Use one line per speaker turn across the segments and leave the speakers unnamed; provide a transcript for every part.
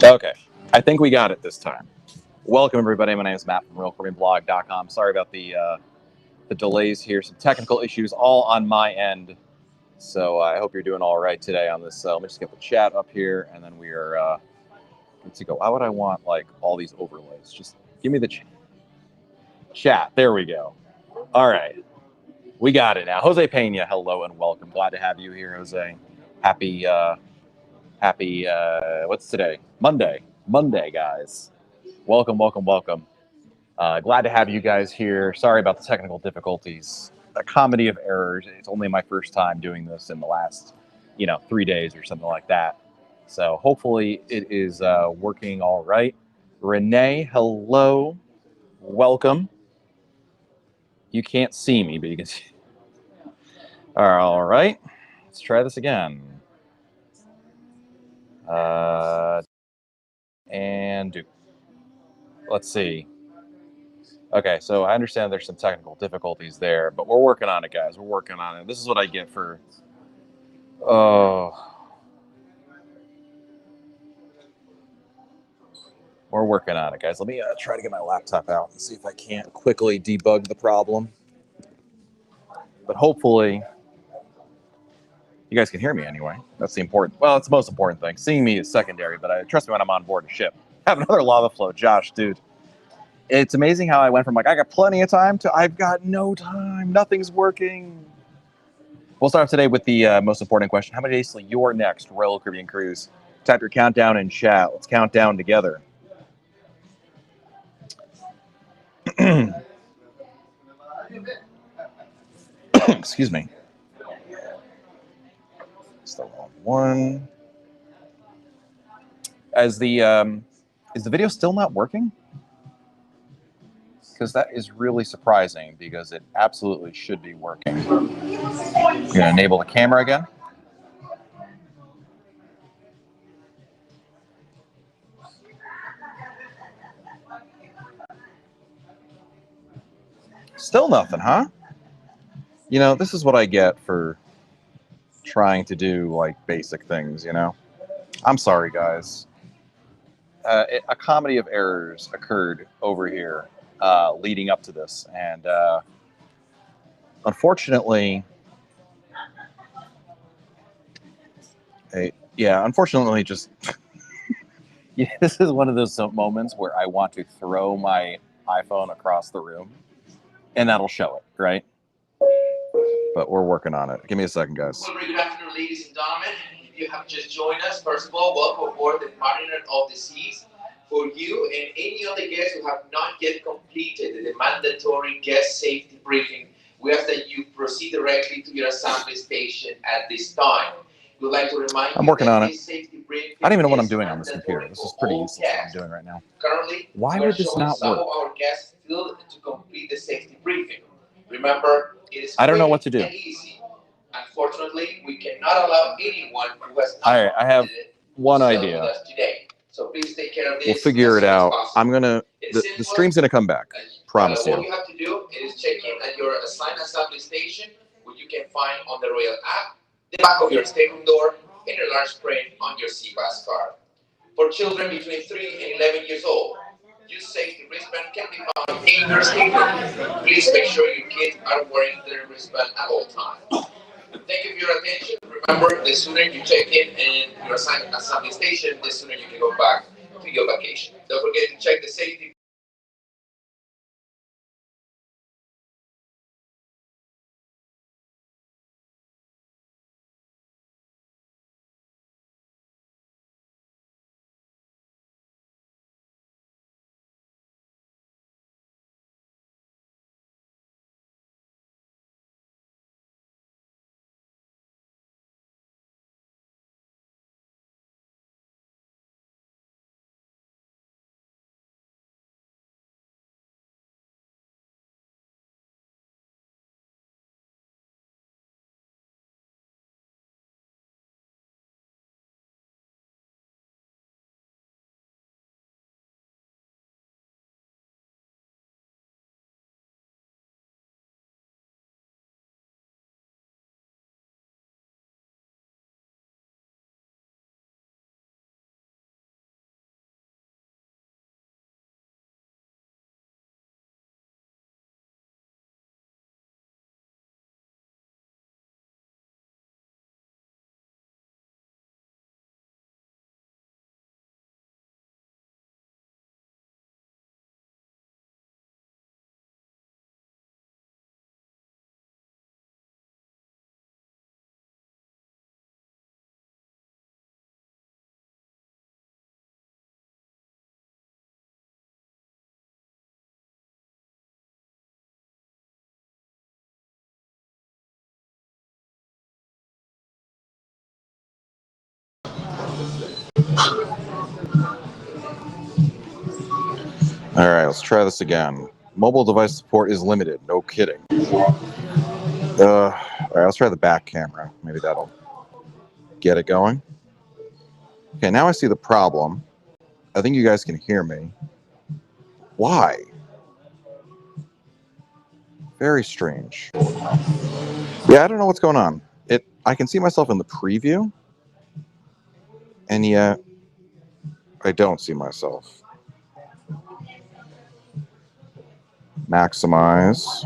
Okay, I think we got it this time. Welcome, everybody. My name is Matt from RealCaribbeanBlog.com. Sorry about the delays here. Some technical issues all on my end. So I hope you're doing all right today on this. Let me just get the chat up here, and then we are good to go. Why would I want like all these overlays? Just give me the chat. There we go. All right, we got it now. Jose Pena, hello and welcome. Glad to have you here, Jose. Happy what's today? Monday, guys. Welcome. Glad to have you guys here. Sorry about the technical difficulties. A comedy of errors. It's only my first time doing this in the last, 3 days or something like that. So hopefully it is working all right. Renee, hello. Welcome. You can't see me, but you can see. All right. Let's try this again. And do. Let's see. Okay, so I understand there's some technical difficulties there, but we're working on it, guys. We're working on it. This is what I get for... Oh... We're working on it, guys. Let me try to get my laptop out and see if I can't quickly debug the problem. But hopefully, you guys can hear me anyway. That's the important... Well, it's the most important thing. Seeing me is secondary, but trust me when I'm on board a ship. Have another lava flow. Josh, dude. It's amazing how I went from like, I got plenty of time to I've got no time. Nothing's working. We'll start off today with the most important question. How many days till your next Royal Caribbean cruise? Type your countdown in chat. Let's count down together. Excuse me. It's the wrong one. Is the video still not working? Because that is really surprising because it absolutely should be working. You're gonna enable the camera again. Still nothing, huh? This is what I get for trying to do like basic things, I'm sorry, guys. A comedy of errors occurred over here leading up to this, and unfortunately, just this is one of those moments where I want to throw my iPhone across the room, and that'll show it, right? But we're working on it. Give me a second, guys.
Well, good afternoon, ladies and gentlemen. If you have just joined us, first of all, welcome aboard the Mariner of the Seas. For you and any other guests who have not yet completed the mandatory guest safety briefing, we ask that you proceed directly to your assembly station at this time. We'd like to remind
I'm
you
working
that
on it.
this safety briefing
I don't even know what I'm doing on this computer. This is pretty useless what I'm doing right now.
Currently,
why would this not
some
work?
of our guests failed to complete the safety briefing. Remember, it is
I don't know what to do.
and easy. Unfortunately, we cannot allow anyone who has not
All right, I have one idea.
with us today. So please take care of this.
We'll figure it out. I'm gonna the stream's gonna come back. Promise you.
All you have to do is check in at your assigned assembly station, which you can find on the Royal app, the back of your stateroom door, and a large print on your SeaPass card. For children between 3 and 11 years old, use safety wristband can be found in your stateroom. Please make sure your kids are wearing their wristband at all times. Thank you for your attention. Remember, the sooner you check in and your assigned assembly station, the sooner you can go back to your vacation. Don't forget to check the safety
All right, let's try this again. Mobile device support is limited. No kidding. All right, let's try the back camera. Maybe that'll get it going. Okay, now I see the problem. I think you guys can hear me. Why? Very strange. Yeah, I don't know what's going on. I can see myself in the preview, and yet I don't see myself. Maximize.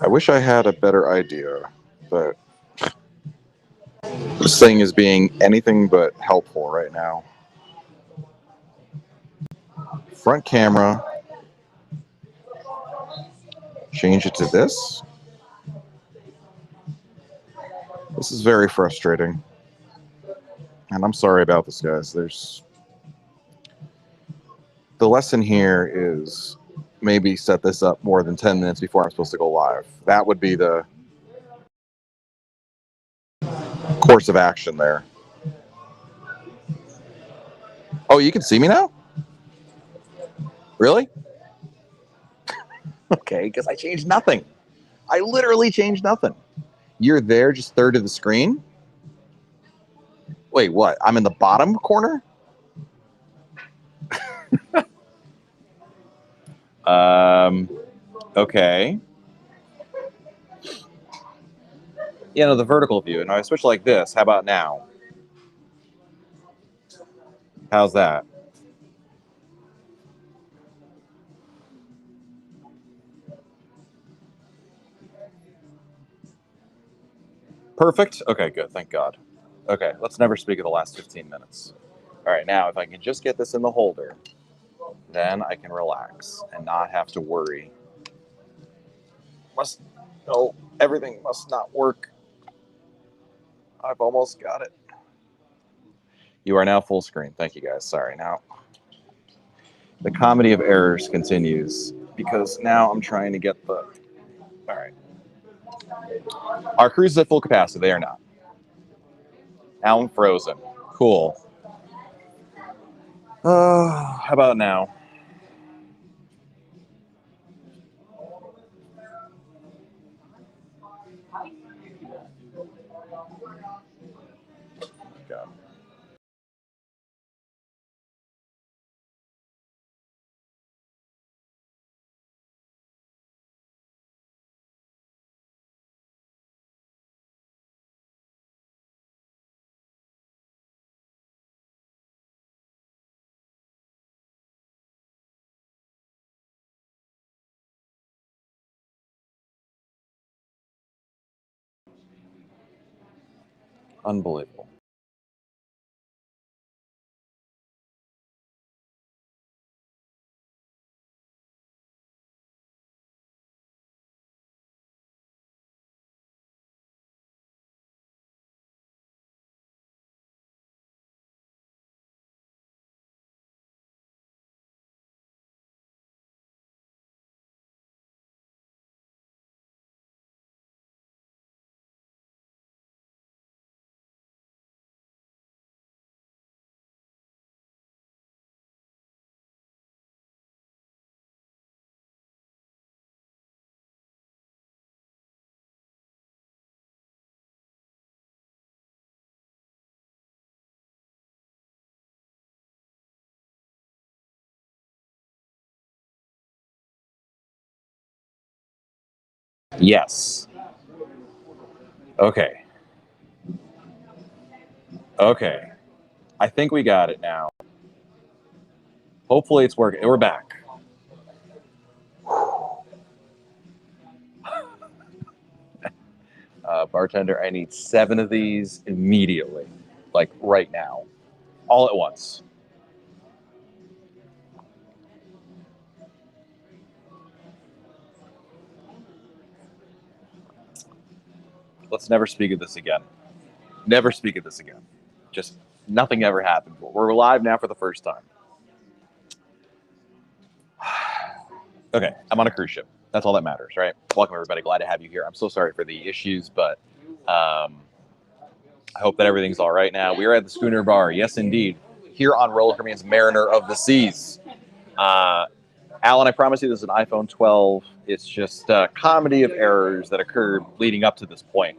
I wish I had a better idea, but this thing is being anything but helpful right now. Front camera. Change it to this. This is very frustrating. And I'm sorry about this, guys. The lesson here is maybe set this up more than 10 minutes before I'm supposed to go live. That would be the course of action there. Oh, you can see me now? Really? Okay, because I changed nothing. I literally changed nothing. You're there, just third of the screen? Wait, what? I'm in the bottom corner? Okay. Yeah, no, the vertical view. And I switch like this. How about now? How's that? Perfect? Okay, good. Thank God. Okay, let's never speak of the last 15 minutes. All right, now if I can just get this in the holder, then I can relax and not have to worry. No, everything must not work. I've almost got it. You are now full screen. Thank you, guys. Sorry. Now, the comedy of errors continues because now I'm trying to get the... All right. Our cruise is at full capacity. They are not. Now I'm frozen. Cool. How about now? God. Unbelievable. Yes. Okay. Okay. I think we got it now. Hopefully it's working. We're back. Bartender, I need 7 of these immediately. Like right now. All at once. Let's never speak of this again. Never speak of this again. Just nothing ever happened. We're live now for the first time. Okay, I'm on a cruise ship. That's all that matters, right? Welcome, everybody. Glad to have you here. I'm so sorry for the issues, but I hope that everything's all right now. We are at the Schooner Bar. Yes, indeed. Here on Roller Command's Mariner of the Seas. Alan, I promise you this is an iPhone 12. It's just a comedy of errors that occurred leading up to this point.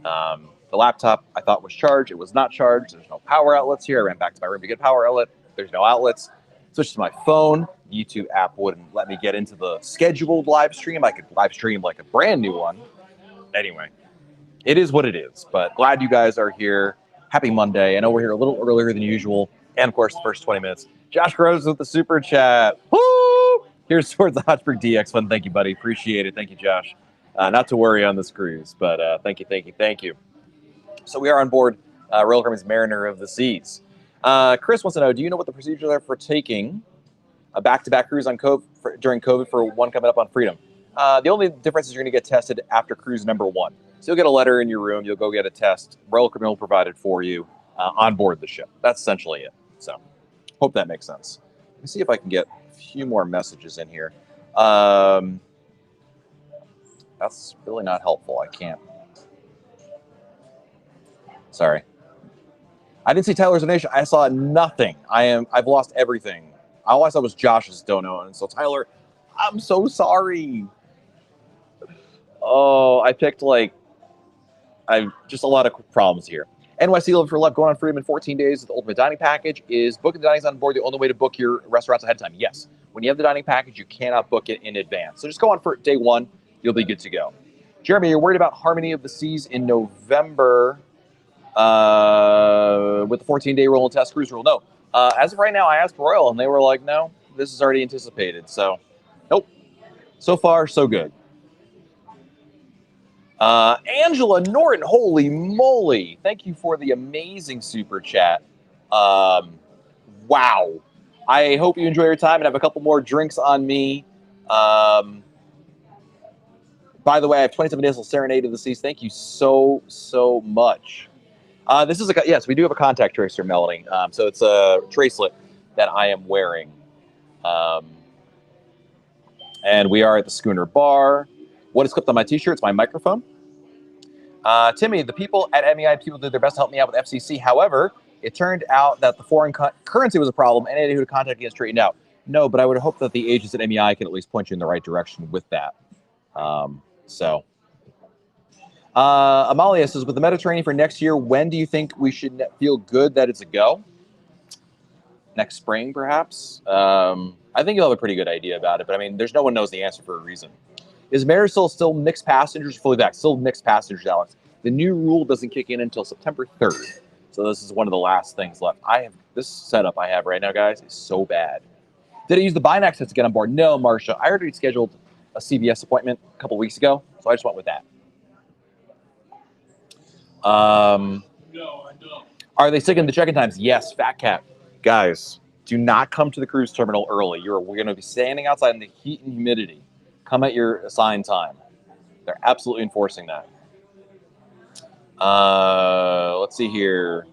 The laptop I thought was charged. It was not charged. There's no power outlets here. I ran back to my room to get a power outlet. There's no outlets. Switched to my phone. The YouTube app wouldn't let me get into the scheduled live stream. I could live stream like a brand new one. Anyway, it is what it is. But glad you guys are here. Happy Monday. I know we're here a little earlier than usual. And of course, the first 20 minutes. Josh Groves with the super chat. Woo! Here's towards the Hot Spring DX Fund. Thank you, buddy. Appreciate it. Thank you, Josh. Not to worry on this cruise, but thank you. So we are on board Royal Caribbean's Mariner of the Seas. Chris wants to know, do you know what the procedures are for taking a back-to-back cruise on during COVID for one coming up on Freedom? The only difference is you're going to get tested after cruise number 1. So you'll get a letter in your room. You'll go get a test. Royal Caribbean will provide it for you on board the ship. That's essentially it. So hope that makes sense. Let me see if I can get a few more messages in here. That's really not helpful. I can't. Sorry. I didn't see Tyler's donation. I saw nothing. I've lost everything. All I saw was Josh's dono. And so Tyler, I'm so sorry. Oh, I picked I've just a lot of problems here. NYC Live for Love going on Freedom in 14 days with the Ultimate Dining Package. Is booking the dinings on board the only way to book your restaurants ahead of time? Yes. When you have the dining package, you cannot book it in advance. So just go on for day 1. You'll be good to go. Jeremy, you're worried about Harmony of the Seas in November with the 14-day roll and test cruise rule? No. As of right now, I asked Royal, and they were like, no, this is already anticipated. So, nope. So far, so good. Angela Norton, holy moly. Thank you for the amazing super chat. Wow. I hope you enjoy your time and have a couple more drinks on me. By the way, I have 27 Days of Serenade of the Seas. Thank you so much. This is yes, we do have a contact tracer, Melanie. So it's a tracelet that I am wearing. And we are at the Schooner Bar. What is clipped on my t-shirt? It's my microphone. Timmy, the people at MEI people did their best to help me out with FCC. However, it turned out that the foreign currency was a problem, and any who to contact me get straightened out. No, but I would hope that the agents at MEI can at least point you in the right direction with that. Amalia says, with the Mediterranean for next year, when do you think we should feel good that it's a go? Next spring, perhaps? I think you'll have a pretty good idea about it, but I mean, no one knows the answer for a reason. Is Mariner still mixed passengers fully back? Still mixed passengers, Alex. The new rule doesn't kick in until September 3rd. So this is one of the last things left. This setup I have right now, guys, is so bad. Did I use the Binax test to get on board? No, Marcia. I already scheduled a CVS appointment a couple weeks ago, so I just went with that. No, I don't. Are they sticking to check-in times? Yes, Fat Cat. Guys, do not come to the cruise terminal early. We're going to be standing outside in the heat and humidity. Come at your assigned time. They're absolutely enforcing that. Let's see here.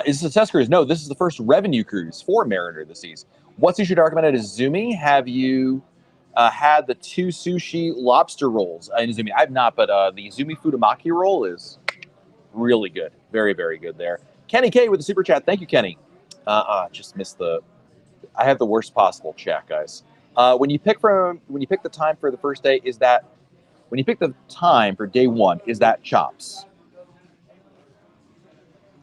Is this a test cruise? No, this is the first revenue cruise for Mariner of the Seas. What sushi recommended is Izumi. Have you had the 2 sushi lobster rolls in Izumi? I've not, but the Izumi Futamaki roll is really good. Very, very good there. Kenny K with the super chat. Thank you, Kenny. Just missed I have the worst possible chat, guys. When you pick the time for the first day, when you pick the time for day 1, is that chops?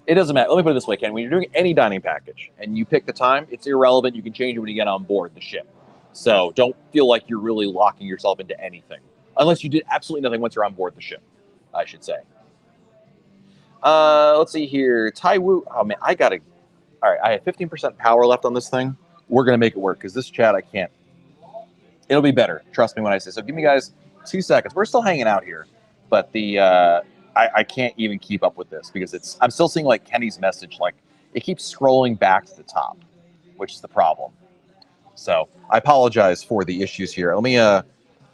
It doesn't matter. Let me put it this way, Ken. When you're doing any dining package and you pick the time, it's irrelevant. You can change it when you get on board the ship. So don't feel like you're really locking yourself into anything. Unless you did absolutely nothing once you're on board the ship, I should say. Let's see here. Taiwu. Oh, man, all right, I have 15% power left on this thing. We're going to make it work because this chat, I can't. It'll be better. Trust me when I say so. Give me, guys, 2 seconds. We're still hanging out here. But I can't even keep up with this because I'm still seeing like Kenny's message. Like it keeps scrolling back to the top, which is the problem. So I apologize for the issues here. Let me, I'm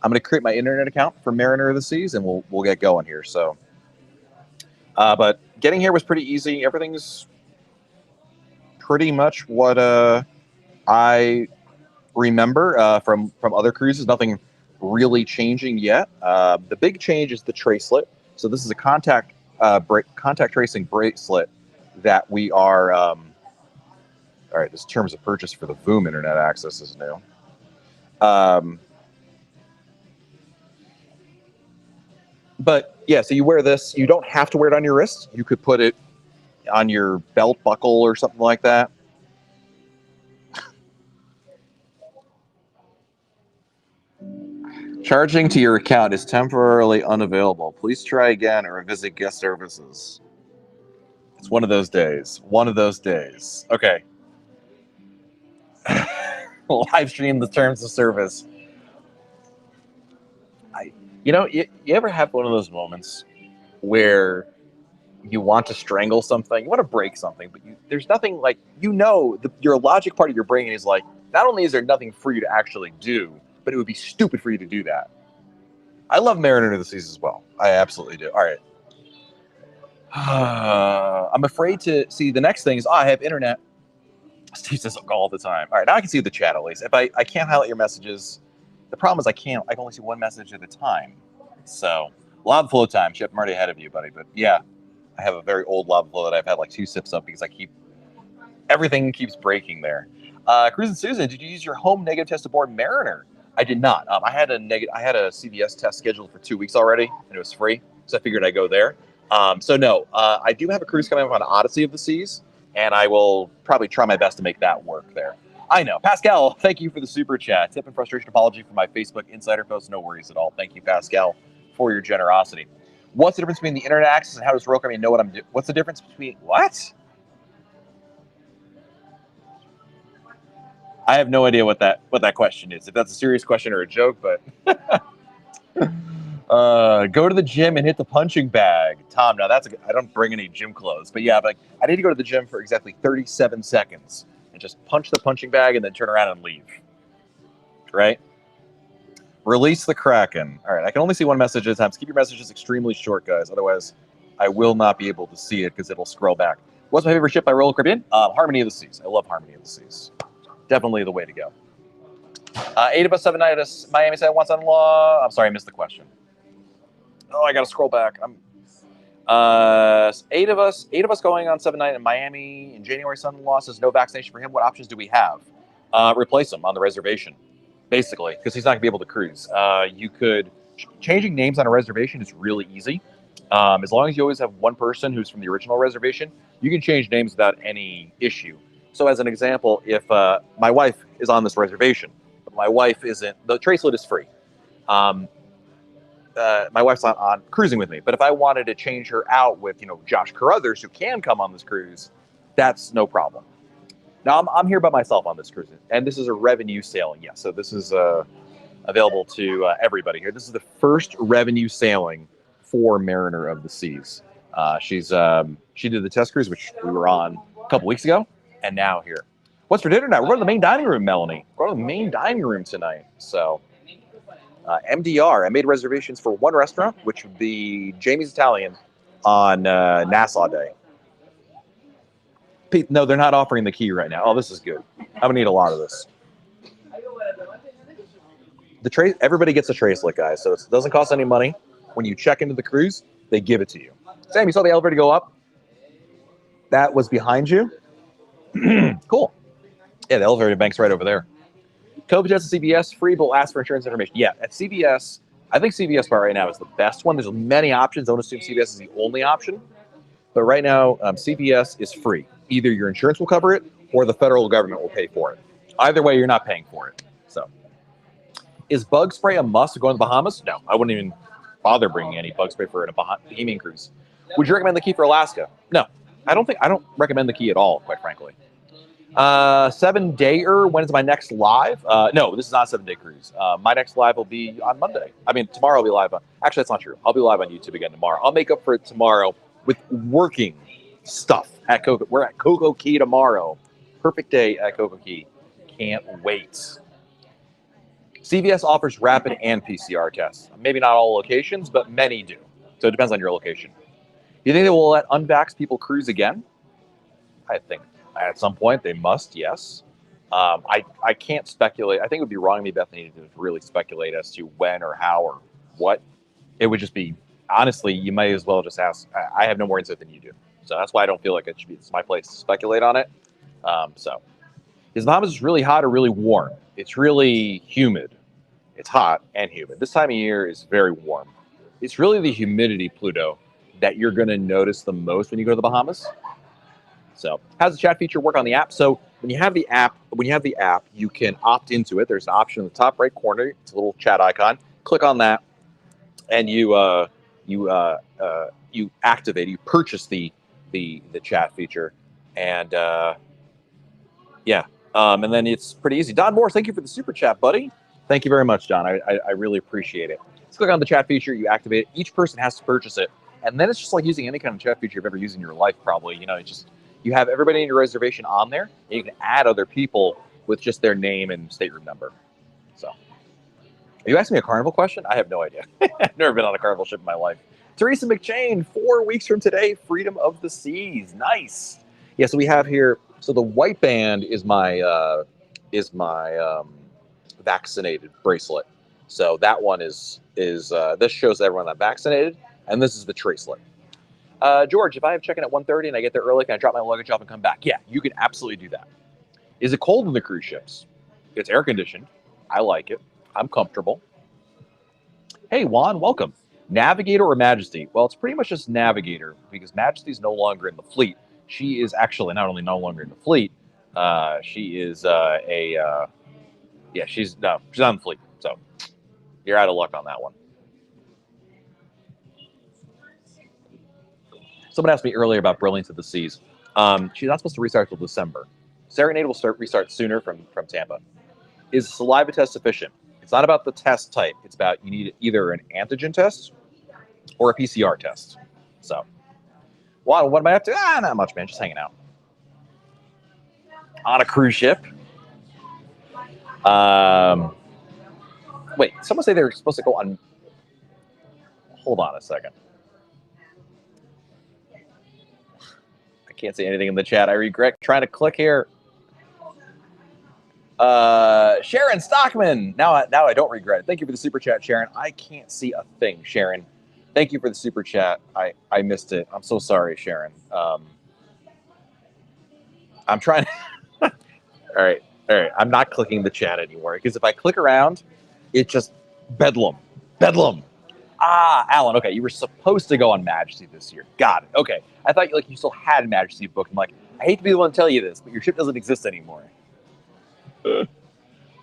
going to create my internet account for Mariner of the Seas and we'll get going here. So, but getting here was pretty easy. Everything's pretty much what I remember from other cruises, nothing really changing yet. The big change is the tracelet. So this is a contact tracing bracelet that we are. All right, this terms of purchase for the Voom internet access is new. But yeah, so you wear this. You don't have to wear it on your wrist. You could put it on your belt buckle or something like that. Charging to your account is temporarily unavailable. Please try again or visit guest services. It's one of those days. One of those days. Okay. Live stream the terms of service. You ever have one of those moments where you want to strangle something, you want to break something, but there's nothing like, your logic part of your brain is like, not only is there nothing for you to actually do, but it would be stupid for you to do that. I love Mariner of the Seas as well. I absolutely do. All right. I'm afraid to see the next thing is, I have internet. Steve says all the time. All right, now I can see the chat at least. If I can't highlight your messages, the problem is I can only see one message at a time. So lava flow time. Chip, I'm already ahead of you, buddy. But yeah, I have a very old lava flow that I've had like 2 sips of because everything keeps breaking there. Cruz and Susan, did you use your home negative test aboard Mariner? I did not. I had a CVS test scheduled for 2 weeks already, and it was free, so I figured I'd go there. So no, I do have a cruise coming up on Odyssey of the Seas, and I will probably try my best to make that work there. I know. Pascal, thank you for the super chat. Tip and frustration apology for my Facebook insider post. No worries at all. Thank you, Pascal, for your generosity. What's the difference between the internet access and how does Rogue know what I'm doing? What's the difference between what? I have no idea what that question is. If that's a serious question or a joke, but go to the gym and hit the punching bag. Tom, now I don't bring any gym clothes, but yeah, I need to go to the gym for exactly 37 seconds and just punch the punching bag and then turn around and leave. Right? Release the Kraken. All right, I can only see one message at a time. So keep your messages extremely short, guys. Otherwise, I will not be able to see it because it'll scroll back. What's my favorite ship by Royal Caribbean? Harmony of the Seas. I love Harmony of the Seas. Definitely the way to go. 8 of us, 7 nights, Miami said one son-in-law. I'm sorry, I missed the question. Oh, I got to scroll back. 8 of us going on 7 night in Miami in January. Son-in-law says no vaccination for him. What options do we have? Replace him on the reservation, basically, because he's not going to be able to cruise. Changing names on a reservation is really easy. As long as you always have one person who's from the original reservation, you can change names without any issue. So as an example, if my wife is on this reservation, but my wife isn't, the tracelet is free. My wife's not on cruising with me, but if I wanted to change her out with, Josh Carruthers, who can come on this cruise, that's no problem. Now, I'm here by myself on this cruise, and this is a revenue sailing. Yeah, so this is available to everybody here. This is the first revenue sailing for Mariner of the Seas. She did the test cruise, which we were on a couple weeks ago, and now here. What's for dinner tonight? We're going to the main dining room, Melanie. We're going to the main dining room tonight. So, MDR. I made reservations for one restaurant, which would be Jamie's Italian on Nassau Day. Pete, no, they're not offering the key right now. Oh, this is good. I'm going to need a lot of this. Everybody gets a tracelet, guys, so it doesn't cost any money. When you check into the cruise, they give it to you. Sam, you saw the elevator go up? That was behind you? Cool. Yeah, the elevator bank's right over there. COVID test at CVS, free, but will ask for insurance information. Yeah, at CVS, I think CVS bar right now is the best one. There's many options. Don't assume CVS is the only option. But right now, CVS is free. Either your insurance will cover it or the federal government will pay for it. Either way, you're not paying for it. So, is bug spray a must to go to the Bahamas? No, I wouldn't even bother bringing any bug spray for a Bahamian cruise. Would you recommend the key for Alaska? No, I don't recommend the key at all, quite frankly. 7-dayer. When is my next live? No, this is not a 7-day cruise. My next live will be on Monday. I mean, tomorrow I'll be live. Actually, that's not true. I'll be live on YouTube again tomorrow. I'll make up for it tomorrow with working stuff at Coco. We're at Coco Key tomorrow. Perfect day at Coco Key. Can't wait. CVS offers rapid and PCR tests. Maybe not all locations, but many do. So it depends on your location. You think they will let unvaxxed people cruise again? I think at some point they must, yes. I can't speculate. I think it would be wrong of me, Bethany, to really speculate as to when or how or what. It would just be, honestly, you may as well just ask. I have no more insight than you do. So that's why I don't feel like it should be. It's my place to speculate on it. Because Bahamas is really hot or really warm. It's really humid. It's hot and humid. This time of year is very warm. It's really the humidity, Pluto, that you're going to notice the most when you go to the Bahamas. So, how's the chat feature work on the app? So, when you have the app, you can opt into it. There's an option in the top right corner. It's a little chat icon. Click on that, and you activate. You purchase the chat feature, and and then it's pretty easy. Don Morris, thank you for the super chat, buddy. Thank you very much, John. I really appreciate it. Let's click on the chat feature. You activate it. Each person has to purchase it, and then it's just like using any kind of chat feature you've ever used in your life, probably. It's just you have everybody in your reservation on there, and you can add other people with just their name and stateroom number. So, are you asking me a carnival question? I have no idea. I've never been on a carnival ship in my life. Teresa McChain, 4 weeks from today, Freedom of the Seas. Nice. Yeah, so we have here. So the white band is my vaccinated bracelet. So that one is this shows everyone I'm vaccinated, and this is the tracelet. George, if I have check-in at 1:30 and I get there early, can I drop my luggage off and come back? Yeah, you can absolutely do that. Is it cold in the cruise ships? It's air conditioned. I like it. I'm comfortable. Hey, Juan, welcome. Navigator or Majesty? Well, it's pretty much just Navigator because Majesty's no longer in the fleet. She is actually not only no longer in the fleet, she is she's on the fleet. So you're out of luck on that one. Someone asked me earlier about Brilliance of the Seas. She's not supposed to restart until December. Serenade will restart sooner from Tampa. Is a saliva test sufficient? It's not about the test type. It's about you need either an antigen test or a PCR test. So, what am I up to? Not much, man. Just hanging out on a cruise ship. Wait, someone say they're supposed to go on. Hold on a second. I can't see anything in the chat. I regret trying to click here. Sharon Stockman. Now I don't regret it. Thank you for the super chat, Sharon. I can't see a thing, Sharon. Thank you for the super chat. I missed it. I'm so sorry, Sharon. I'm trying to... All right. I'm not clicking the chat anymore because if I click around, it's just bedlam. Alan, okay, you were supposed to go on Majesty this year. Got it. Okay. I thought you still had Majesty booked. I'm like, I hate to be the one to tell you this, but your ship doesn't exist anymore.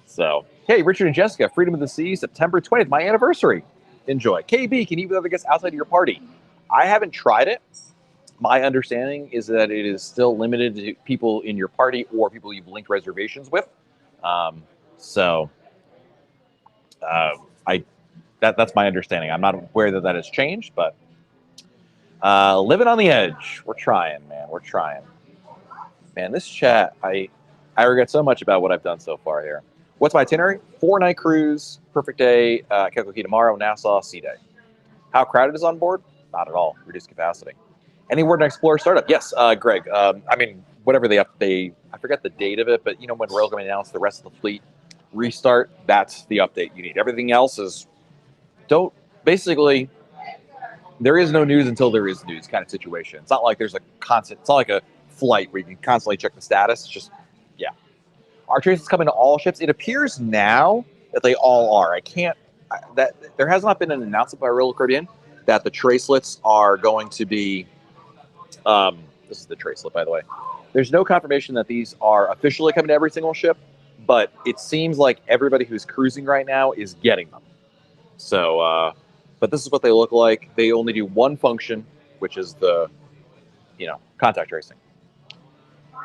So, hey, Richard and Jessica, Freedom of the Seas, September 20th, my anniversary. Enjoy. KB, can you eat with other guests outside of your party? I haven't tried it. My understanding is that it is still limited to people in your party or people you've linked reservations with. That's my understanding. I'm not aware that has changed, but living on the edge. We're trying, man. We're trying. Man, this chat, I regret so much about what I've done so far here. What's my itinerary? 4-night cruise, perfect day, Kekoki tomorrow, Nassau, sea day. How crowded is on board? Not at all. Reduced capacity. Any word on Explorer startup? Yes, Greg. Whatever I forget the date of it, but when Royal going to announce the rest of the fleet restart, that's the update you need. Everything else is basically there is no news until there is news kind of situation. It's not like there's it's not like a flight where you can constantly check the status. It's just, yeah. Are traces coming to all ships? It appears now that they all are. There has not been an announcement by Royal Caribbean that the tracelets are going to be, this is the tracelet, by the way. There's no confirmation that these are officially coming to every single ship, but it seems like everybody who's cruising right now is getting them. So, but this is what they look like. They only do one function, which is the, contact tracing.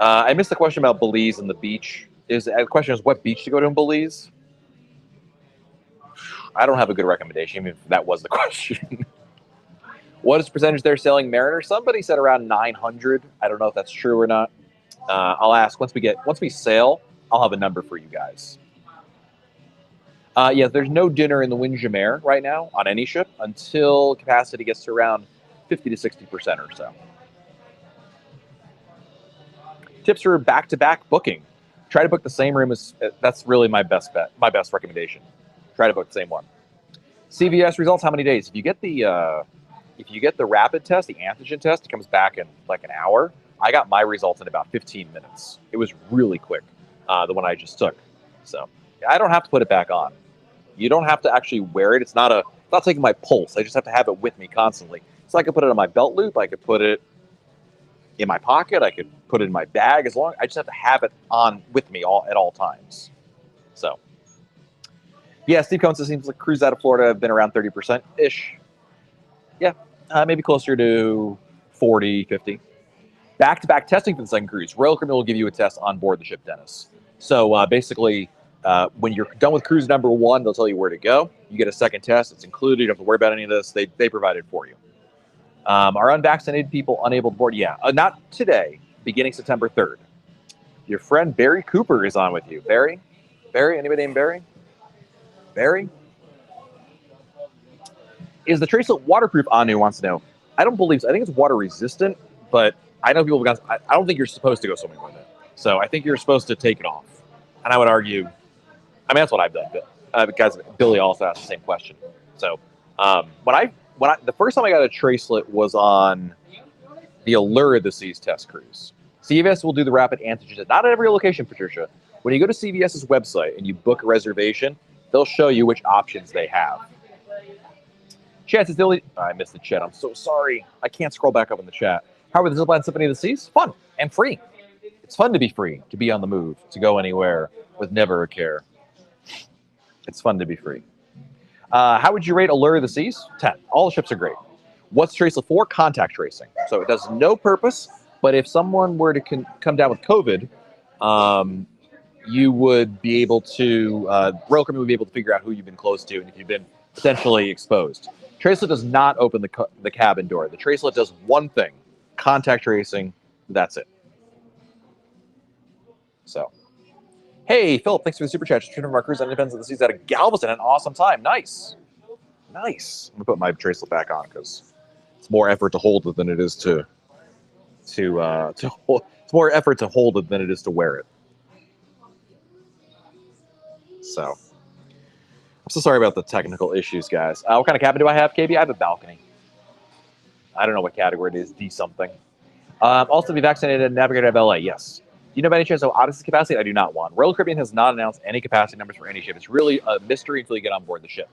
I missed the question about Belize and the beach. The question is what beach to go to in Belize? I don't have a good recommendation, even if that was the question. What is the percentage they're selling Mariner? Somebody said around 900. I don't know if that's true or not. I'll ask once we sail. I'll have a number for you guys. There's no dinner in the Windjammer right now on any ship until capacity gets to around 50 to 60% or so. Tips for back-to-back booking. Try to book the same room as, that's really my best bet, my best recommendation. Try to book the same one. CVS results, how many days? If you get the rapid test, the antigen test, it comes back in like an hour. I got my results in about 15 minutes. It was really quick, the one I just took. So I don't have to put it back on. You don't have to actually wear it. It's not taking my pulse. I just have to have it with me constantly. So I could put it on my belt loop. I could put it in my pocket. I could put it in my bag. I just have to have it on with me at all times. So yeah, Steve Cohn says seems like crews out of Florida have been around 30%-ish. Yeah, maybe closer to 40, 50. Back-to-back testing for the second cruise. Royal Caribbean will give you a test on board the ship, Dennis. So basically, when you're done with cruise number 1, they'll tell you where to go. You get a second test. It's included. You don't have to worry about any of this. They provide it for you. Are unvaccinated people unable to board? Yeah, not today. Beginning September 3rd. Your friend Barry Cooper is on with you. Barry? Anybody named Barry? Barry? Is the tracelet waterproof? Anu wants to know. I don't believe so. I think it's water resistant, but I know people have got. I don't think you're supposed to go swimming with it. So I think you're supposed to take it off. And I would argue, I mean, that's what I've done. Because Billy also asked the same question. So the first time I got a tracelet was on the Allure of the Seas test cruise. CVS will do the rapid antigen test. Not at every location, Patricia. When you go to CVS's website and you book a reservation, they'll show you which options they have. Chat says, I missed the chat. I'm so sorry. I can't scroll back up in the chat. How are the Zipline Symphony of the Seas? Fun and free. It's fun to be free, to be on the move, to go anywhere with never a care. It's fun to be free. How would you rate Allure of the Seas? 10. All the ships are great. What's tracelet for? Contact tracing. So it does no purpose, but if someone were to come down with COVID, you would be able to, Royal Caribbean would be able to figure out who you've been close to and if you've been potentially exposed. Tracelet does not open the cabin door. The tracelet does one thing, contact tracing. That's it. So, hey, Philip, thanks for the super chat. Just from our cruise on Independence of the Seas out of Galveston. An awesome time. Nice. I'm going to put my tracelet back on because it's more effort to hold it than it is to hold. It's more effort to hold it than it is to wear it. So, I'm so sorry about the technical issues, guys. What kind of cabin do I have, KB? I have a balcony. I don't know what category it is. D something. Also, be vaccinated and navigate out of LA. Yes. Do you know by any chance of Odyssey's capacity? I do not want. Royal Caribbean has not announced any capacity numbers for any ship. It's really a mystery until you get on board the ship.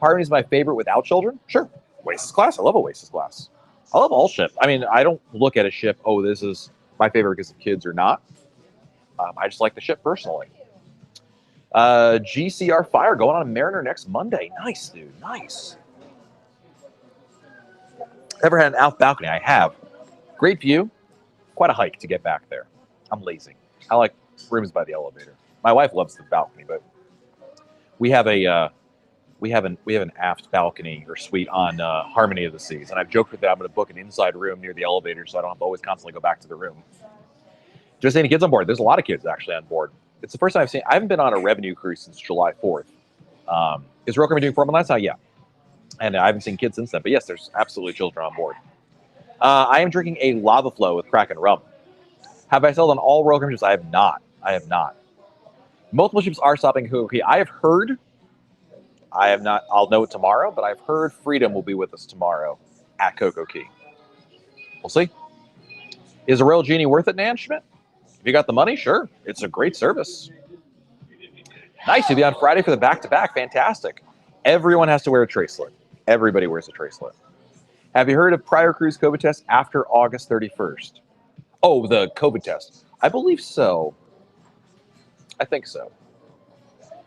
Harmony is my favorite without children. Sure. Oasis class. I love Oasis class. I love all ships. I mean, I don't look at a ship, oh, this is my favorite because of kids or not. I just like the ship personally. GCR Fire going on a Mariner next Monday. Nice, dude. Nice. Ever had an out balcony? I have. Great view. Quite a hike to get back there. I'm lazy. I like rooms by the elevator. My wife loves the balcony, but we have an aft balcony or suite on Harmony of the Seas, and I've joked with that I'm going to book an inside room near the elevator so I don't have to always constantly go back to the room. Just any kids on board. There's a lot of kids actually on board. It's the first time I haven't been on a revenue cruise since July 4th. Is Royal Caribbean doing 4 months last time? Yeah. And I haven't seen kids since then. But yes, there's absolutely children on board. I am drinking a lava flow with Kraken rum. Have I sailed on all Royal Caribbean ships? I have not. Multiple ships are stopping Coco Key. I have heard, I have not, I'll know it tomorrow, but I've heard Freedom will be with us tomorrow at Coco Key. We'll see. Is a Royal Genie worth it, Nan Schmidt? If you got the money, sure. It's a great service. Nice. You'll be on Friday for the back-to-back. Fantastic. Everyone has to wear a tracelet. Everybody wears a tracelet. Have you heard of prior cruise COVID tests after August 31st? Oh, the COVID test. I believe so. I think so.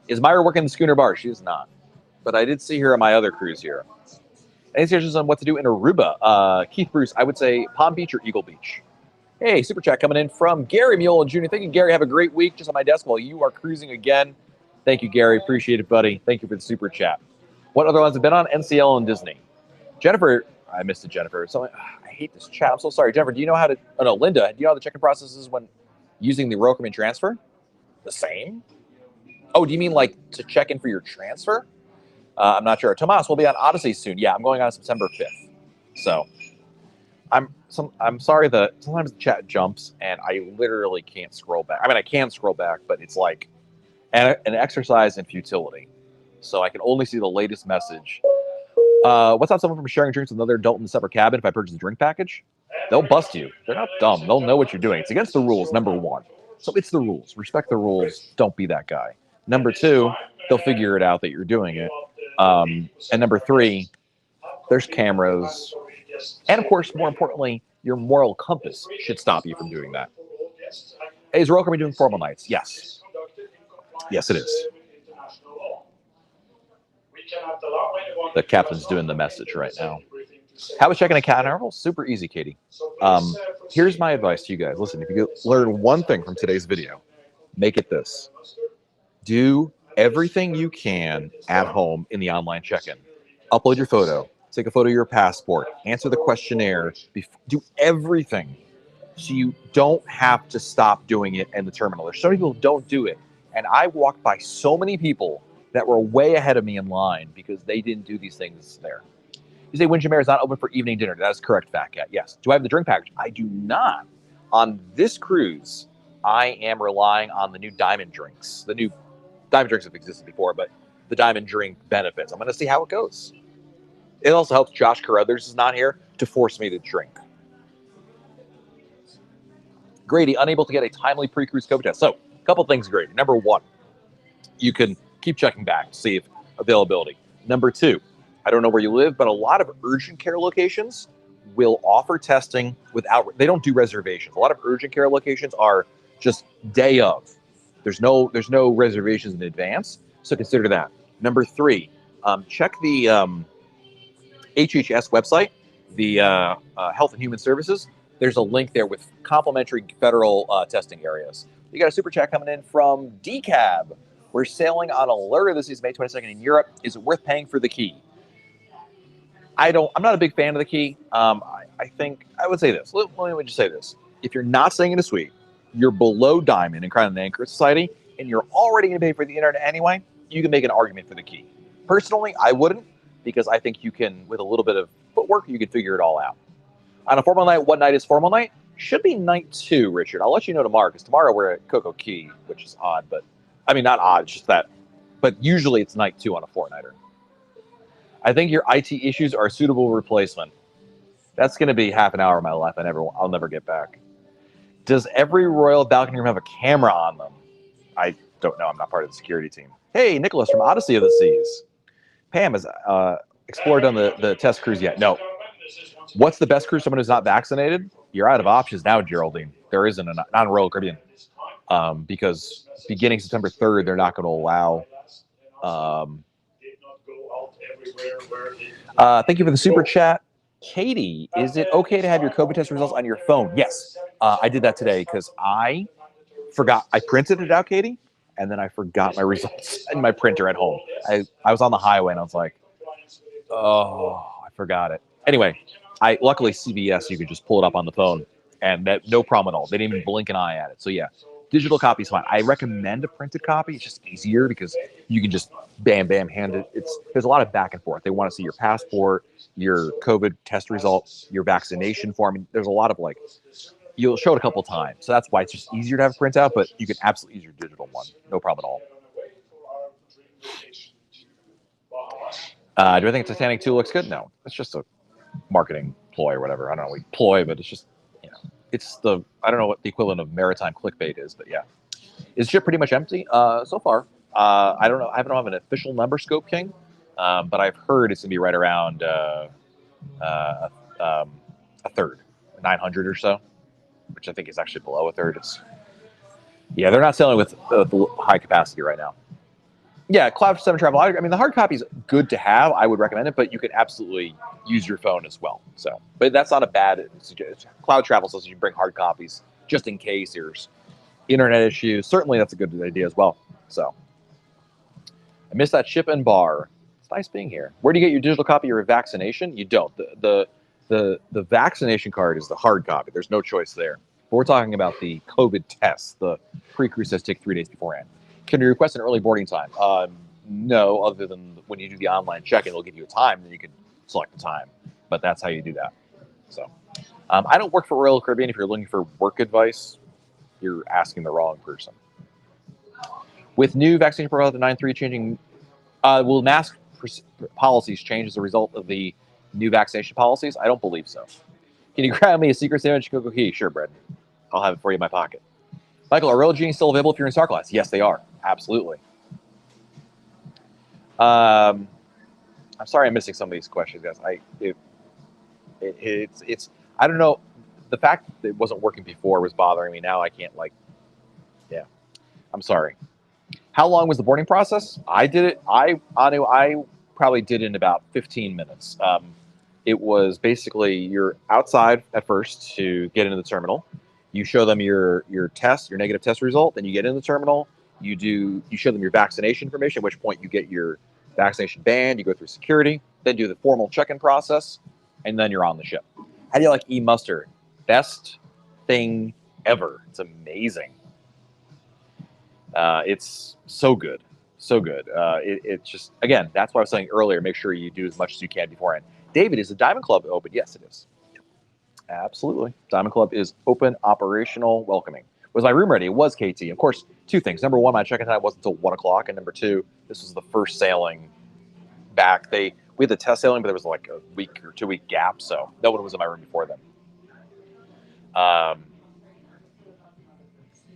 Is Myra working the schooner bar? She is not. But I did see her on my other cruise here. Any suggestions on what to do in Aruba? Keith Bruce, I would say Palm Beach or Eagle Beach. Hey, super chat coming in from Gary Mule Jr. Thank you, Gary. Have a great week just on my desk while you are cruising again. Thank you, Gary. Appreciate it, buddy. Thank you for the super chat. What other ones have been on? NCL and Disney. Jennifer, I missed it, Jennifer. I hate this chat. I'm so sorry. Jennifer, do you know how to, oh no, Linda, do you know how the check-in process is when using the Royal Caribbean transfer? The same? Oh, do you mean like to check in for your transfer? I'm not sure. Tomas will be on Odyssey soon. Yeah, I'm going on September 5th. So, I'm sorry that sometimes the chat jumps and I literally can't scroll back. I mean, I can scroll back, but it's like an exercise in futility. So I can only see the latest message. What's up, someone from sharing drinks with another adult in the separate cabin if I purchase a drink package? They'll bust you. They're not dumb. They'll know what you're doing. It's against the rules, number one. So it's the rules. Respect the rules. Don't be that guy. Number two, they'll figure it out that you're doing it. And number three, there's cameras. And of course, more importantly, your moral compass should stop you from doing that. Hey, is Royal Caribbean doing formal nights? Yes. Yes, it is. The captain's doing the message right now. How was checking a cat interval? Super easy, Katie. Here's my advice to you guys. Listen, if you could learn one thing from today's video, make it this. Do everything you can at home in the online check-in. Upload your photo. Take a photo of your passport. Answer the questionnaire. Do everything so you don't have to stop doing it in the terminal. There's so many people who don't do it. And I walked by so many people that were way ahead of me in line because they didn't do these things there. You say Windjammer is not open for evening dinner. That is correct, Fat Cat. Yes. Do I have the drink package? I do not. On this cruise, I am relying on the new diamond drinks. The new diamond drinks have existed before, but the diamond drink benefits. I'm going to see how it goes. It also helps Josh Carruthers is not here to force me to drink. Grady, unable to get a timely pre-cruise COVID test. So, a couple things, Grady. Number one, you can keep checking back to see if availability. Number two, I don't know where you live, but a lot of urgent care locations will offer testing without, they don't do reservations. A lot of urgent care locations are just day of. There's no reservations in advance, so consider that. Number three, check the HHS website, the Health and Human Services. There's a link there with complimentary federal testing areas. You got a super chat coming in from DCAB. We're sailing on Alerta. This is May 22nd in Europe. Is it worth paying for the key? I'm not a big fan of the key. I think I would say this. Let me just say this. If you're not staying in a suite, you're below Diamond in Crown and Anchor Society, and you're already going to pay for the internet anyway, you can make an argument for the key. Personally, I wouldn't, because I think you can, with a little bit of footwork, you can figure it all out. On a formal night, what night is formal night? Should be night 2, Richard. I'll let you know tomorrow, because tomorrow we're at Coco Key, which is odd, but I mean, not odd, it's just that. But usually it's night 2 on a 4-nighter. I think your IT issues are a suitable replacement. That's going to be half an hour of my life I'll never get back. Does every Royal balcony room have a camera on them? I don't know. I'm not part of the security team. Hey, Nicholas from Odyssey of the Seas. Pam, has Explorer done the test cruise yet? No. What's the best cruise? Someone who's not vaccinated? You're out of options now, Geraldine. There isn't not in Royal Caribbean. Because beginning September 3rd, they're not going to allow. Thank you for the super chat. Katie, is it okay to have your COVID test results on your phone? Yes. I did that today because I forgot. I printed it out, Katie, and then I forgot my results in my printer at home. I was on the highway, and I was like, oh, I forgot it. Anyway, luckily CVS, you could just pull it up on the phone, and that no problem at all. They didn't even blink an eye at it. So yeah, digital copy is fine. I recommend a printed copy. It's just easier because you can just bam, hand it. There's a lot of back and forth. They want to see your passport, your COVID test results, your vaccination form. There's a lot of you'll show it a couple times. So that's why it's just easier to have a printout, but you can absolutely use your digital one. No problem at all. Do I think Titanic 2 looks good? No, it's just a marketing ploy or whatever. I don't know, ploy, but it's just, it's I don't know what the equivalent of maritime clickbait is, but yeah. Is the ship pretty much empty? So far. I don't know. I don't have an official number, Scope King, but I've heard it's going to be right around a third, 900 or so, which I think is actually below a third. Yeah, they're not selling with high capacity right now. Yeah, Cloud 7 Travel. I mean, the hard copy is good to have. I would recommend it, but you could absolutely use your phone as well. So, but that's not a bad suggestion. Cloud Travel says you bring hard copies just in case there's internet issues. Certainly, that's a good idea as well. So, I missed that ship and bar. It's nice being here. Where do you get your digital copy of your vaccination? You don't. The vaccination card is the hard copy. There's no choice there. But we're talking about the COVID tests. The pre-cruise tests take 3 days beforehand. Can you request an early boarding time? No, other than when you do the online check-in, it'll give you a time, then you can select the time. But that's how you do that. So, I don't work for Royal Caribbean. If you're looking for work advice, you're asking the wrong person. With new vaccination protocol at 9.3 changing, will mask policies change as a result of the new vaccination policies? I don't believe so. Can you grab me a secret sandwich Cocoa Key? Sure, Brad. I'll have it for you in my pocket. Michael, are Royal Genes still available if you're in STAR class? Yes, they are. Absolutely. I'm sorry I'm missing some of these questions, guys. It's I don't know. The fact that it wasn't working before was bothering me. Now I can't, like, yeah. I'm sorry. How long was the boarding process? I did it. I probably did it in about 15 minutes. It was basically you're outside at first to get into the terminal. You show them your test, your negative test result. Then you get in the terminal. You show them your vaccination information. At which point you get your vaccination band. You go through security. Then do the formal check-in process, and then you're on the ship. How do you like e-muster? Best thing ever. It's amazing. It's so good, so good. It's just, again, that's why I was saying earlier, make sure you do as much as you can beforehand. David, is the Diamond Club open? Yes, it is. Absolutely. Diamond Club is open, operational, welcoming. Was my room ready? It was, KT. Of course, two things. Number one, my check-in time wasn't until 1 o'clock. And number two, this was the first sailing back. We had the test sailing, but there was like a week or 2 week gap. So no one was in my room before then.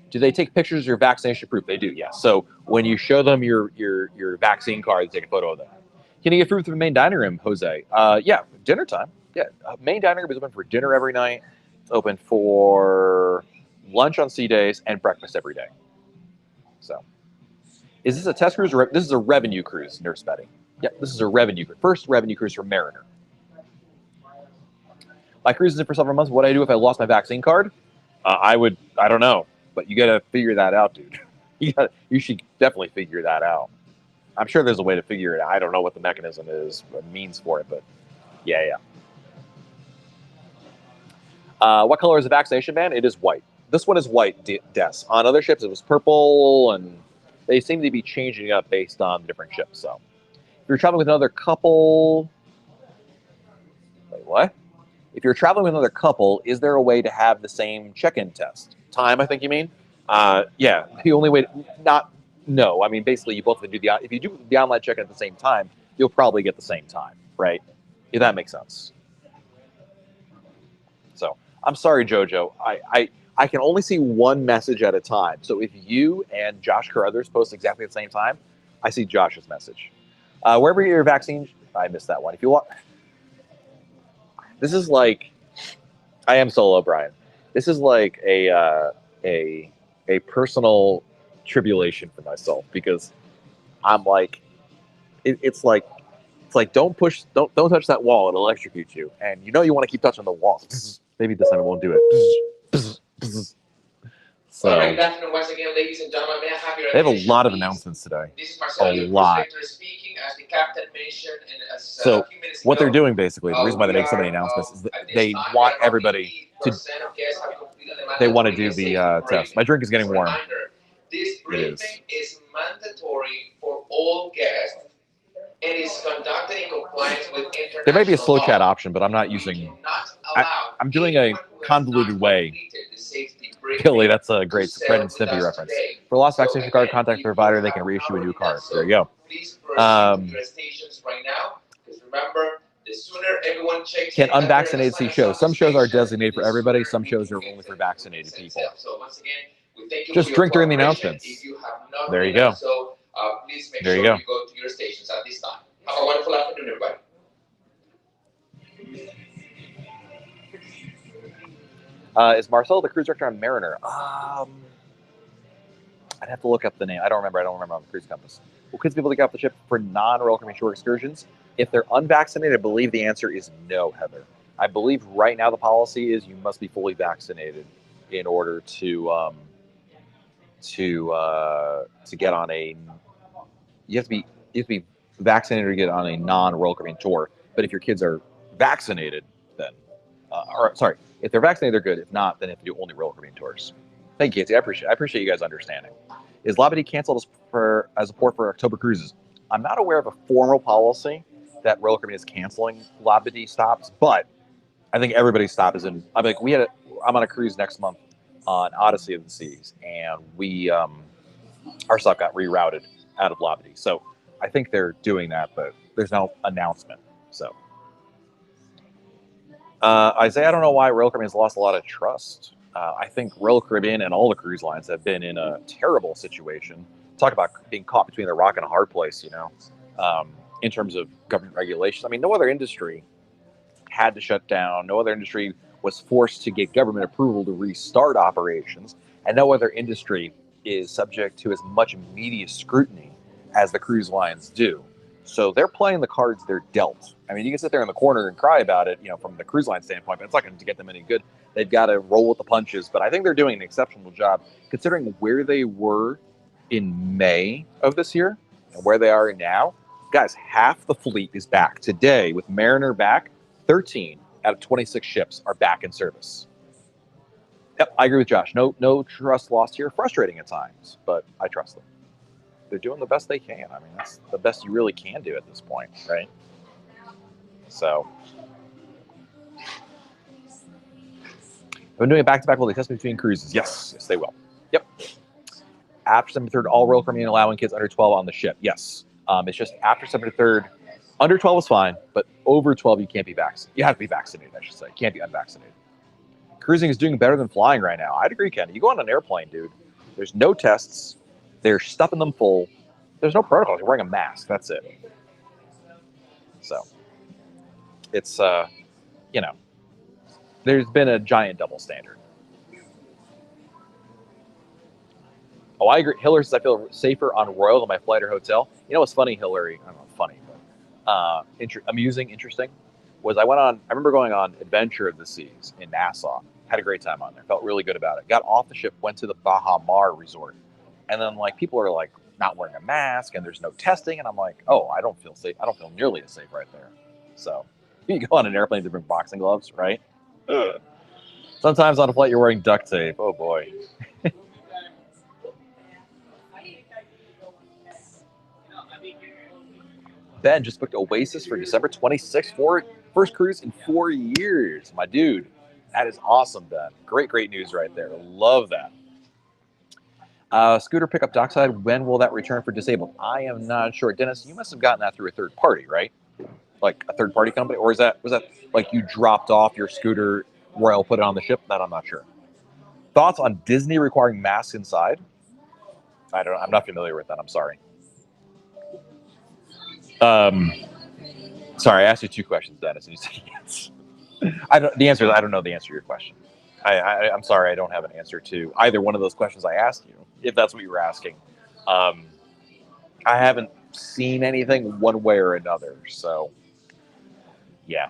Do they take pictures of your vaccination proof? They do, yes. So when you show them your vaccine card, they take a photo of that. Can you get food through the main dining room, Jose? Yeah, dinner time. Yeah, main dining room is open for dinner every night. It's open for lunch on sea days and breakfast every day. So, is this a test cruise? Or this is a revenue cruise, Nurse Betty. Yeah, this is a revenue cruise. First revenue cruise for Mariner. My cruise is in for several months. What do I do if I lost my vaccine card? I don't know. But you got to figure that out, dude. You should definitely figure that out. I'm sure there's a way to figure it out. I don't know what the mechanism is, what means for it, but yeah. What color is the vaccination band? It is white. This one is white, Des. On other ships, it was purple, and they seem to be changing up based on different ships. So, if you're traveling with another couple, wait, what? If you're traveling with another couple, is there a way to have the same check-in test? Time, I think you mean? Yeah, the only way, no. I mean, basically, you both can do if you do the online check-in at the same time, you'll probably get the same time, right? If that makes sense. So, I'm sorry, Jojo. I can only see one message at a time. So if you and Josh Carruthers post exactly at the same time, I see Josh's message. Wherever your vaccine, I missed that one. If you want, this is like, I am solo, Brian. This is like a personal tribulation for myself because I'm like, it's like don't touch that wall, it'll electrocute you, and you want to keep touching the wall. Maybe this time it won't do it. So
all right, good afternoon once again, ladies and gentlemen. May I have your
they have a
attention,
lot of
please?
announcements today.
This is Marcelo, your
lot.
cruise director speaking, as the captain mentioned, and as
So
a few minutes
what
ago,
they're doing basically, the reason why they
we
make so many
are,
announcements is that
at this
they
time,
want
about
everybody
80% of guests have completed the
they want to
mandatory
do the
safety
test.
briefing.
My drink is getting warm.
Reminder, this briefing is mandatory for all guests and is conducted in compliance with international
There may be a slow
law.
chat option, but I'm not using. I'm doing a convoluted way. Billy, that's a great Fred and Snippy reference. For lost vaccination card, contact the provider. They can reissue a new card. There you go.
Please proceed to your stations right now, because remember, the sooner everyone checks
Can
in at their
unvaccinated see
assigned
shows? Some shows are
station,
designated for
the
everybody.
sooner
Some
we
shows
can
are
get
only for
the
vaccinated
vaccines
people.
themselves. So once again, we thank you
Just
for your
drink during the
cooperation.
announcements.
If you have not
There you
done
go.
so, please make
There
sure
you go.
you go to your stations at this time. Have a wonderful afternoon, everybody.
Is Marcel the cruise director on Mariner? I'd have to look up the name. I don't remember on the cruise compass. Will kids be able to get off the ship for non-Royal Caribbean shore excursions? If they're unvaccinated, I believe the answer is no, Heather. I believe right now the policy is you must be fully vaccinated in order to get on a. You have to be vaccinated to get on a non-Royal Caribbean tour. But if your kids are vaccinated, then if they're vaccinated, they're good. If not, then they have to do only Royal Caribbean tours. Thank you, Casey. I appreciate you guys understanding. Is Labadee canceled as a port for October cruises? I'm not aware of a formal policy that Royal Caribbean is canceling Labadee stops, but I think everybody's stop is in. I'm like, I'm on a cruise next month on Odyssey of the Seas, and we our stop got rerouted out of Labadee. So I think they're doing that, but there's no announcement. So Isaiah, I don't know why Royal Caribbean has lost a lot of trust. I think Royal Caribbean and all the cruise lines have been in a terrible situation. Talk about being caught between a rock and a hard place, in terms of government regulations. I mean, no other industry had to shut down. No other industry was forced to get government approval to restart operations. And no other industry is subject to as much media scrutiny as the cruise lines do. So they're playing the cards they're dealt. I mean, you can sit there in the corner and cry about it, from the cruise line standpoint, but it's not going to get them any good. They've got to roll with the punches. But I think they're doing an exceptional job considering where they were in May of this year and where they are now. Guys, half the fleet is back today with Mariner back. 13 out of 26 ships are back in service. Yep, I agree with Josh. No trust lost here. Frustrating at times, but I trust them. They're doing the best they can. I mean, that's the best you really can do at this point, right? So, I've been doing it back-to-back. Will they test between cruises? Yes, they will. Yep. After September 3rd, all Royal Caribbean allowing kids under 12 on the ship. Yes. It's just after September 3rd, under 12 is fine, but over 12, you can't be vaccinated. You have to be vaccinated, I should say. You can't be unvaccinated. Cruising is doing better than flying right now. I'd agree, Ken. You go on an airplane, dude. There's no tests. They're stuffing them full. There's no protocols. You're wearing a mask. That's it. So, it's, there's been a giant double standard. Oh, I agree. Hillary says I feel safer on Royal than my flight or hotel. You know what's funny, Hillary? I don't know, funny, but amusing, interesting, was I remember going on Adventure of the Seas in Nassau. Had a great time on there. Felt really good about it. Got off the ship, went to the Bahamas resort. And then, people are, not wearing a mask, and there's no testing. And I'm like, oh, I don't feel safe. I don't feel nearly as safe right there. So, you go on an airplane to bring boxing gloves, right? Sometimes on a flight, you're wearing duct tape. Oh, boy. Ben just booked Oasis for December 26th, first cruise in 4 years. My dude, that is awesome, Ben. Great news right there. Love that. Scooter pickup dockside, when will that return for disabled? I am not sure. Dennis, you must have gotten that through a third party, right? Like a third party company? Or was that like you dropped off your scooter, Royal put it on the ship? That I'm not sure. Thoughts on Disney requiring masks inside? I'm not familiar with that. I'm sorry. Sorry, I asked you two questions, Dennis, and you said yes. The answer is I don't know the answer to your question. I'm sorry, I don't have an answer to either one of those questions I asked you, if that's what you were asking. I haven't seen anything one way or another, so yeah.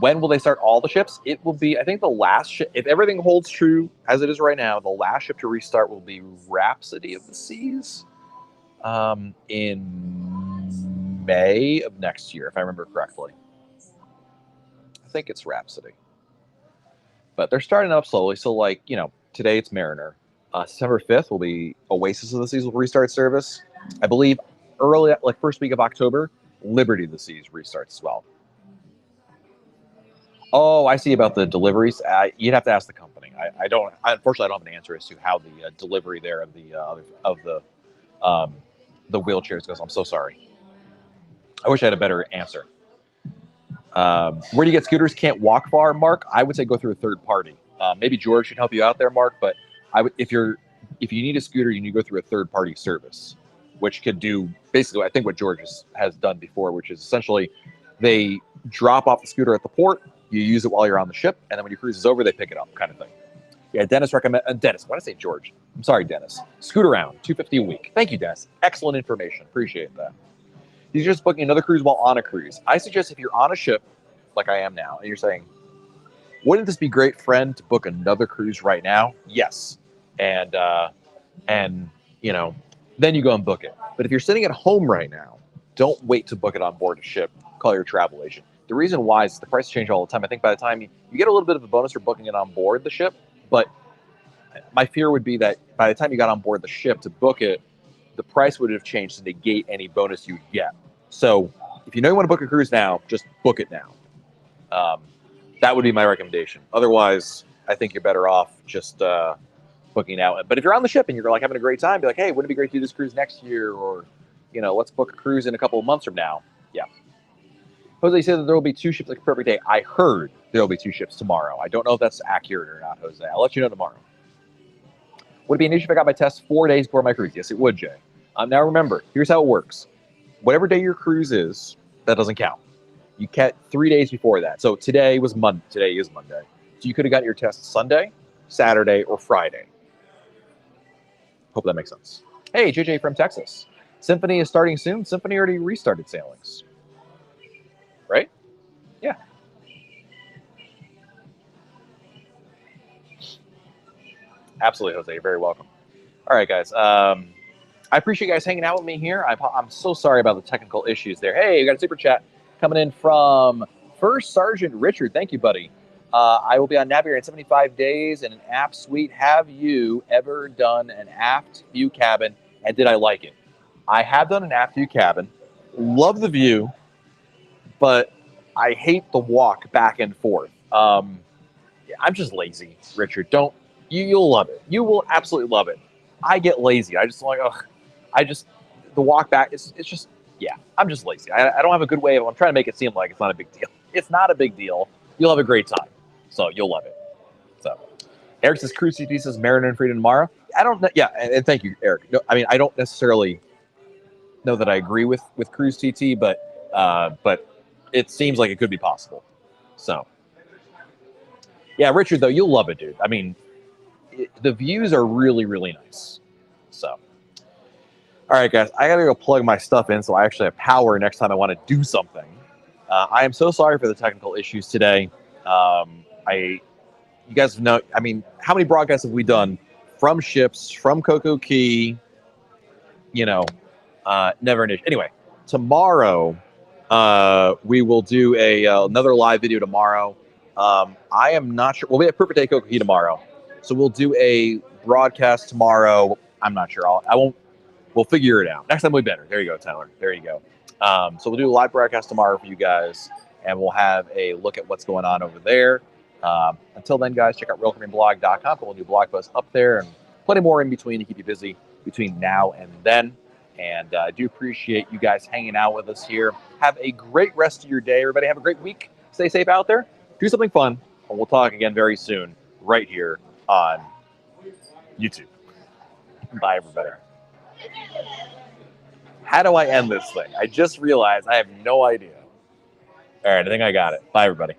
When will they start all the ships? It will be, I think, the last ship, if everything holds true as it is right now, the last ship to restart will be Rhapsody of the Seas. In May of next year, if I remember correctly. I think it's Rhapsody. But they're starting up slowly. So, today it's Mariner. September 5th will be Oasis of the Seas will restart service. I believe early, first week of October, Liberty of the Seas restarts as well. Oh, I see about the deliveries. You'd have to ask the company. Unfortunately, I don't have an answer as to how the delivery there of the wheelchairs goes. I'm so sorry. I wish I had a better answer. Where do you get scooters? Can't walk far, Mark? I would say go through a third party. Maybe George should help you out there, Mark. But if you need a scooter, you need to go through a third party service, which could do basically I think what George has done before, which is essentially they drop off the scooter at the port, you use it while you're on the ship, and then when your cruise is over, they pick it up, kind of thing. Yeah, Dennis recommend. Dennis, why did I say George? I'm sorry, Dennis. Scoot around, $250 a week. Thank you, Dennis. Excellent information. Appreciate that. You're just booking another cruise while on a cruise. I suggest if you're on a ship, like I am now, and you're saying, wouldn't this be great, friend, to book another cruise right now? Yes. And then you go and book it. But if you're sitting at home right now, don't wait to book it on board a ship. Call your travel agent. The reason why is the prices change all the time. I think by the time you get a little bit of a bonus for booking it on board the ship, but my fear would be that by the time you got on board the ship to book it, the price would have changed to negate any bonus you would get. So if you know you want to book a cruise now, just book it now. That would be my recommendation. Otherwise, I think you're better off just booking out. But if you're on the ship and you're like having a great time, be like, hey, wouldn't it be great to do this cruise next year? Or, let's book a cruise in a couple of months from now. Yeah. Jose said that there will be 2 ships like a perfect day. I heard there will be 2 ships tomorrow. I don't know if that's accurate or not, Jose. I'll let you know tomorrow. Would it be an issue if I got my test 4 days before my cruise? Yes, it would, Jay. Now remember, here's how it works. Whatever day your cruise is, that doesn't count. You get 3 days before that. So today is Monday. So you could have got your test Sunday, Saturday, or Friday. Hope that makes sense. Hey, JJ from Texas. Symphony is starting soon. Symphony already restarted sailings. Right? Yeah. Absolutely, Jose. You're very welcome. All right, guys. I appreciate you guys hanging out with me here. I'm so sorry about the technical issues there. Hey, we got a super chat coming in from First Sergeant Richard. Thank you, buddy. I will be on Navigator in 75 days in an aft suite. Have you ever done an aft view cabin, and did I like it? I have done an aft view cabin. Love the view, but I hate the walk back and forth. I'm just lazy, Richard. You'll love it. You will absolutely love it. I get lazy. I just like, the walk back, it's just, yeah, I'm just lazy. I don't have a good way I'm trying to make it seem like it's not a big deal. It's not a big deal. You'll have a great time. So you'll love it. So Eric says cruise CT says Mariner and Freedom tomorrow. I don't know. Yeah. And thank you, Eric. No, I mean, I don't necessarily know that I agree with cruise TT, but it seems like it could be possible. So yeah, Richard, though, you'll love it, dude. I mean, the views are really, really nice. So, all right, guys, I got to go plug my stuff in so I actually have power next time I want to do something. I am so sorry for the technical issues today. You guys know, I mean, how many broadcasts have we done from ships, from Coco Key? Never an issue. Anyway, tomorrow we will do another live video tomorrow. I am not sure. We'll be at Perfect Day Coco Key tomorrow. So we'll do a broadcast tomorrow. I'm not sure. We'll figure it out. Next time will be better. There you go, Tyler. There you go. So we'll do a live broadcast tomorrow for you guys, and we'll have a look at what's going on over there. Until then, guys, check out realcaribbeanblog.com. We'll do blog posts up there and plenty more in between to keep you busy between now and then. And I do appreciate you guys hanging out with us here. Have a great rest of your day, everybody. Have a great week. Stay safe out there. Do something fun, and we'll talk again very soon right here on YouTube. Bye, everybody. How do I end this thing? I just realized I have no idea. All right, I think I got it. Bye, everybody.